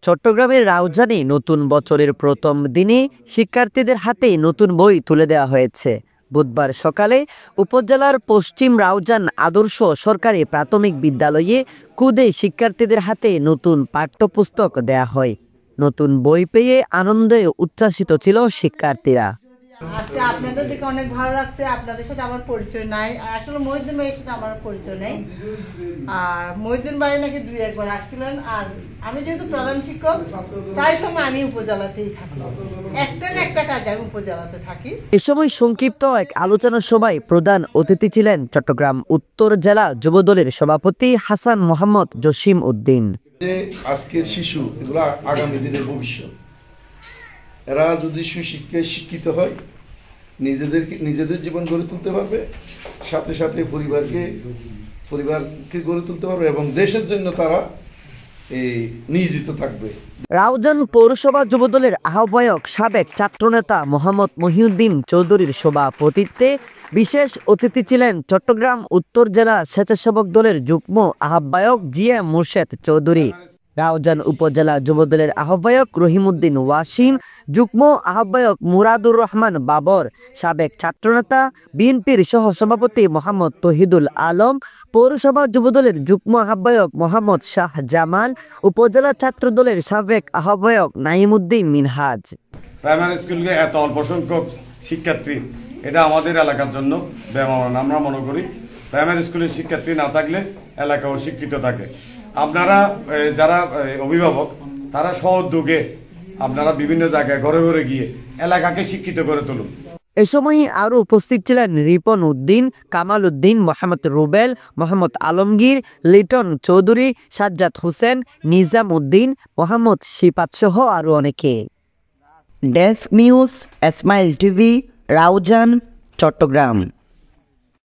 চট্টগ্রামের রাউজানে নতুন বছরের প্রথম দিনে শিক্ষার্থীদের হাতে নতুন বই তুলে দেওয়া হয়েছে। বুধবার সকালে উপজেলার পশ্চিম রাউজান আদর্শ সরকারি প্রাথমিক বিদ্যালয়ে খুদে শিক্ষার্থীদের হাতে নতুন পাঠ্যপুস্তক দেয়া হয়। নতুন বই পেয়ে আনন্দে উচ্ছ্বাসিত ছিল শিক্ষার্থীরা। আজকে আপনাদের দিকে অনেক ভালো লাগছে। আপনাদের সাথে আমার পরিচয় নাই, আসলে মহিউদ্দিন ভাইয়ের সাথে আমার পরিচয় নেই। আর মহিউদ্দিন ভাই নাকি 2-1 বার আসছিলেন। আর আমি যেহেতু প্রধান শিক্ষক, প্রায় সময় আমি উপজেলাতেই থাকি, একটা না একটা কাজে আমি উপজেলাতে থাকি। এ সময় সংক্ষিপ্ত এক আলোচনা সভায় প্রধান অতিথি ছিলেন চট্টগ্রাম উত্তর জেলা যুবদলের সভাপতি হাসান মোহাম্মদ জসিম উদ্দিন। আজকের শিশু এগুলা আগামী দিনের ভবিষ্যৎ। এরা যদি সুশিক্ষায় শিক্ষিত হয় নিজেদের জীবন গড়ে তুলতে পারবে, সাথে সাথে পরিবারকে গড়ে তুলতে পারবে এবং দেশের জন্য তারা নিয়োজিত থাকবে। রাউজান পৌরসভা যুবদলের আহ্বায়ক সাবেক ছাত্রনেতা মোহাম্মদ মহিউদ্দিন চৌধুরীর সভাপতিত্বে বিশেষ অতিথি ছিলেন চট্টগ্রাম উত্তর জেলা স্বেচ্ছাসেবক দলের যুগ্ম আহ্বায়ক জিএম মুর্শেদ চৌধুরী, রাউজান উপজেলা যুবদলের আহ্বায়ক রহিমউদ্দিন ওয়াসিম, যুগ্ম আহ্বায়ক মুরাদুর রহমান বাবর, সাবেক ছাত্রনেতা বিএনপির সহসভাপতি মোহাম্মদ তহিদুল আলম, পৌরসভা যুবদলের যুগ্ম আহ্বায়ক মোহাম্মদ শাহ জামাল, উপজেলা ছাত্র দলের সাবেক আহ্বায়ক নাইমুদ্দিন মিনহাজ। প্রাইমারি স্কুলে এত অল্প সংখ্যক শিক্ষার্থী, এটা আমাদের এলাকার জন্য ব্যবহার। আমরা মনে করি প্রাইমারি স্কুলের শিক্ষার্থী না থাকলে এলাকাও শিক্ষিত থাকে। আপনারা যারা অভিভাবক, তারা সহযোগে আপনারা বিভিন্ন জায়গায় ঘরে ঘরে গিয়ে এলাকাকে শিক্ষিত করে তুলুন। এ সময় আরও উপস্থিত ছিলেন রিপন উদ্দিন, কামাল উদ্দিন, মোহাম্মদ রুবেল, মোহাম্মদ আলমগীর, লিটন চৌধুরী, সাজ্জাদ হোসেন, নিজাম উদ্দিন, মোহাম্মদ শিপাত সহ আরও অনেকে। Desk news, smile TV, Raozan, Chittagong.